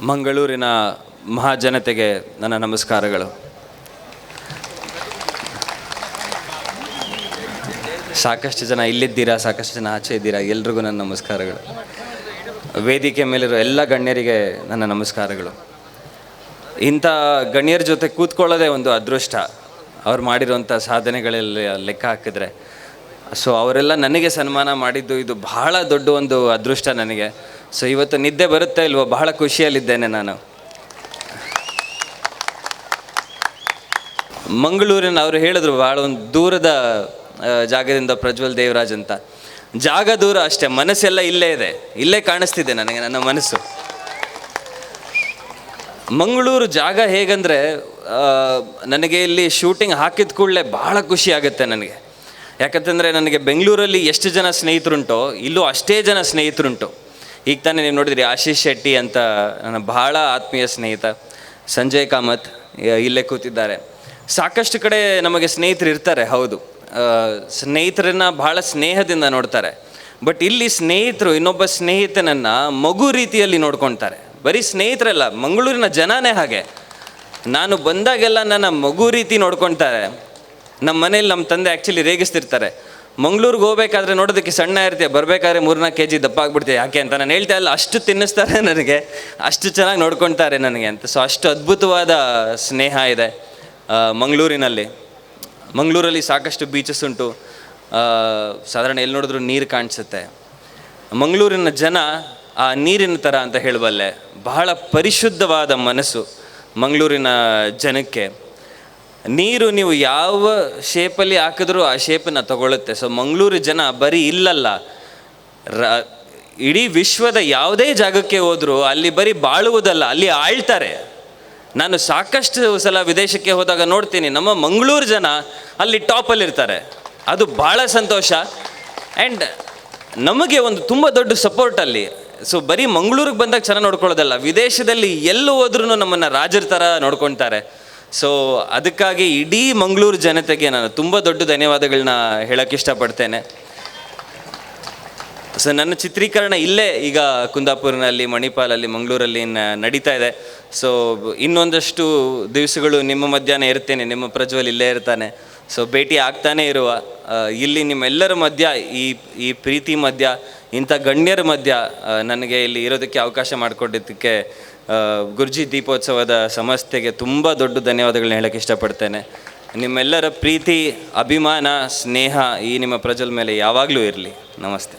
ಮಂಗಳೂರಿನ ಮಹಾಜನತೆಗೆ ನನ್ನ ನಮಸ್ಕಾರಗಳು. ಸಾಕಷ್ಟು ಜನ ಇಲ್ಲಿದ್ದೀರಾ, ಸಾಕಷ್ಟು ಜನ ಆಚೆ ಇದ್ದೀರಾ, ಎಲ್ರಿಗೂ ನನ್ನ ನಮಸ್ಕಾರಗಳು. ವೇದಿಕೆ ಮೇಲಿರೋ ಎಲ್ಲ ಗಣ್ಯರಿಗೆ ನನ್ನ ನಮಸ್ಕಾರಗಳು. ಇಂಥ ಗಣ್ಯರ ಜೊತೆ ಕೂತ್ಕೊಳ್ಳೋದೇ ಒಂದು ಅದೃಷ್ಟ, ಅವ್ರು ಮಾಡಿರೋಂಥ ಸಾಧನೆಗಳೆಲ್ಲ ಲೆಕ್ಕ ಹಾಕಿದ್ರೆ. ಸೊ ಅವರೆಲ್ಲ ನನಗೆ ಸನ್ಮಾನ ಮಾಡಿದ್ದು ಇದು ಬಹಳ ದೊಡ್ಡ ಒಂದು ಅದೃಷ್ಟ ನನಗೆ. ಸೊ ಇವತ್ತು ನಿದ್ದೆ ಬರುತ್ತೆ ಇಲ್ವೋ, ಬಹಳ ಖುಷಿಯಲ್ಲಿದ್ದೇನೆ ನಾನು. ಮಂಗಳೂರಿನ ಅವರು ಹೇಳಿದ್ರು ಭಾಳ ಒಂದು ದೂರದ ಜಾಗದಿಂದ ಪ್ರಜ್ವಲ್ ದೇವರಾಜ್ ಅಂತ. ಜಾಗ ದೂರ ಅಷ್ಟೇ, ಮನಸ್ಸೆಲ್ಲ ಇಲ್ಲೇ ಇದೆ, ಇಲ್ಲೇ ಕಾಣಿಸ್ತಿದೆ ನನಗೆ ನನ್ನ ಮನಸ್ಸು. ಮಂಗಳೂರು ಜಾಗ ಹೇಗಂದರೆ, ನನಗೆ ಇಲ್ಲಿ ಶೂಟಿಂಗ್ ಹಾಕಿದ ಕೂಡಲೇ ಭಾಳ ಖುಷಿ ಆಗುತ್ತೆ ನನಗೆ. ಯಾಕಂತಂದರೆ ನನಗೆ ಬೆಂಗಳೂರಲ್ಲಿ ಎಷ್ಟು ಜನ ಸ್ನೇಹಿತರುಂಟೋ ಇಲ್ಲೂ ಅಷ್ಟೇ ಜನ ಸ್ನೇಹಿತರುಂಟು. ಈಗ ತಾನೇ ನೀವು ನೋಡಿದ್ರಿ ಆಶೀಶ್ ಶೆಟ್ಟಿ ಅಂತ ನನ್ನ ಭಾಳ ಆತ್ಮೀಯ ಸ್ನೇಹಿತ, ಸಂಜಯ್ ಕಾಮತ್ ಇಲ್ಲೇ ಕೂತಿದ್ದಾರೆ. ಸಾಕಷ್ಟು ಕಡೆ ನಮಗೆ ಸ್ನೇಹಿತರು ಇರ್ತಾರೆ, ಹೌದು, ಸ್ನೇಹಿತರನ್ನು ಭಾಳ ಸ್ನೇಹದಿಂದ ನೋಡ್ತಾರೆ. ಬಟ್ ಇಲ್ಲಿ ಸ್ನೇಹಿತರು ಇನ್ನೊಬ್ಬ ಸ್ನೇಹಿತನನ್ನು ಮಗು ರೀತಿಯಲ್ಲಿ ನೋಡ್ಕೊಳ್ತಾರೆ. ಬರೀ ಸ್ನೇಹಿತರಲ್ಲ, ಮಂಗಳೂರಿನ ಜನನೇ ಹಾಗೆ. ನಾನು ಬಂದಾಗೆಲ್ಲ ನನ್ನ ಮಗು ರೀತಿ ನೋಡ್ಕೊಳ್ತಾರೆ. ನಮ್ಮ ಮನೇಲಿ ನಮ್ಮ ತಂದೆ ಆ್ಯಕ್ಚುಲಿ ರೇಗಿಸ್ತಿರ್ತಾರೆ, ಮಂಗಳೂರಿಗೆ ಹೋಗ್ಬೇಕಾದ್ರೆ ನೋಡೋದಕ್ಕೆ ಸಣ್ಣ ಇರ್ತೀಯ, ಬರಬೇಕಾದ್ರೆ 3-4 kg ದಪ್ಪ ಆಗ್ಬಿಡ್ತೀಯ, ಯಾಕೆ ಅಂತ. ನಾನು ಹೇಳ್ತಾ ಇಲ್ಲ, ಅಷ್ಟು ತಿನ್ನಿಸ್ತಾರೆ ನನಗೆ, ಅಷ್ಟು ಚೆನ್ನಾಗಿ ನೋಡ್ಕೊಳ್ತಾರೆ ನನಗೆ ಅಂತ. ಸೊ ಅಷ್ಟು ಅದ್ಭುತವಾದ ಸ್ನೇಹ ಇದೆ ಮಂಗಳೂರಿನಲ್ಲಿ. ಮಂಗಳೂರಲ್ಲಿ ಸಾಕಷ್ಟು ಬೀಚಸ್ ಉಂಟು, ಸಾಧಾರಣ ಎಲ್ಲಿ ನೋಡಿದ್ರು ನೀರು ಕಾಣಿಸುತ್ತೆ. ಮಂಗಳೂರಿನ ಜನ ಆ ನೀರಿನ ಥರ ಅಂತ ಹೇಳಬಲ್ಲೆ, ಬಹಳ ಪರಿಶುದ್ಧವಾದ ಮನಸ್ಸು ಮಂಗಳೂರಿನ ಜನಕ್ಕೆ. ನೀರು ನೀವು ಯಾವ ಶೇಪಲ್ಲಿ ಹಾಕಿದ್ರೂ ಆ ಶೇಪನ್ನು ತಗೊಳ್ಳುತ್ತೆ. ಸೊ ಮಂಗಳೂರು ಜನ ಬರೀ ಇಲ್ಲಲ್ಲ, ಇಡೀ ವಿಶ್ವದ ಯಾವುದೇ ಜಾಗಕ್ಕೆ ಹೋದರೂ ಅಲ್ಲಿ ಬರೀ ಬಾಳುವುದಲ್ಲ, ಅಲ್ಲಿ ಆಳ್ತಾರೆ. ನಾನು ಸಾಕಷ್ಟು ಸಲ ವಿದೇಶಕ್ಕೆ ಹೋದಾಗ ನೋಡ್ತೀನಿ, ನಮ್ಮ ಮಂಗಳೂರು ಜನ ಅಲ್ಲಿ ಟಾಪಲ್ಲಿರ್ತಾರೆ. ಅದು ಭಾಳ ಸಂತೋಷ. ಆ್ಯಂಡ್ ನಮಗೆ ಒಂದು ತುಂಬ ದೊಡ್ಡ ಸಪೋರ್ಟ್ ಅಲ್ಲಿ. ಸೊ ಬರೀ ಮಂಗಳೂರಿಗೆ ಬಂದಾಗ ಚೆನ್ನಾಗಿ ನೋಡ್ಕೊಳ್ಳೋದಲ್ಲ, ವಿದೇಶದಲ್ಲಿ ಎಲ್ಲೂ ಹೋದ್ರೂ ನಮ್ಮನ್ನು ರಾಜರ ಥರ ನೋಡ್ಕೊಳ್ತಾರೆ. ಸೊ ಅದಕ್ಕಾಗಿ ಇಡೀ ಮಂಗಳೂರು ಜನತೆಗೆ ನಾನು ತುಂಬ ದೊಡ್ಡ ಧನ್ಯವಾದಗಳನ್ನ ಹೇಳೋಕ್ಕೆ ಇಷ್ಟಪಡ್ತೇನೆ. ಸೊ ನನ್ನ ಚಿತ್ರೀಕರಣ ಇಲ್ಲೇ ಈಗ ಕುಂದಾಪುರನಲ್ಲಿ, ಮಣಿಪಾಲಲ್ಲಿ, ಮಂಗಳೂರಲ್ಲಿ ನಡೀತಾ ಇದೆ. ಸೊ ಇನ್ನೊಂದಷ್ಟು ದಿವಸಗಳು ನಿಮ್ಮ ಮಧ್ಯಾಹ್ನ ಇರ್ತೇನೆ, ನಿಮ್ಮ ಪ್ರಜ್ವಲ್ ಇಲ್ಲೇ ಇರ್ತಾನೆ. ಸೊ ಭೇಟಿ ಆಗ್ತಾನೇ ಇರುವ ಇಲ್ಲಿ ನಿಮ್ಮೆಲ್ಲರ ಮಧ್ಯ, ಈ ಪ್ರೀತಿ ಮಧ್ಯ, ಇಂಥ ಗಣ್ಯರ ಮಧ್ಯ ನನಗೆ ಇಲ್ಲಿ ಇರೋದಕ್ಕೆ ಅವಕಾಶ ಮಾಡಿಕೊಟ್ಟಿದ್ದಕ್ಕೆ ಗುರ್ಜಿ ದೀಪೋತ್ಸವದ ಸಂಸ್ಥೆಗೆ ತುಂಬ ದೊಡ್ಡ ಧನ್ಯವಾದಗಳನ್ನ ಹೇಳೋಕ್ಕೆ ಇಷ್ಟಪಡ್ತೇನೆ. ನಿಮ್ಮೆಲ್ಲರ ಪ್ರೀತಿ, ಅಭಿಮಾನ, ಸ್ನೇಹ ಈ ನಿಮ್ಮ ಪ್ರಜ್ವಲ್ ಮೇಲೆ ಯಾವಾಗಲೂ ಇರಲಿ. ನಮಸ್ತೆ.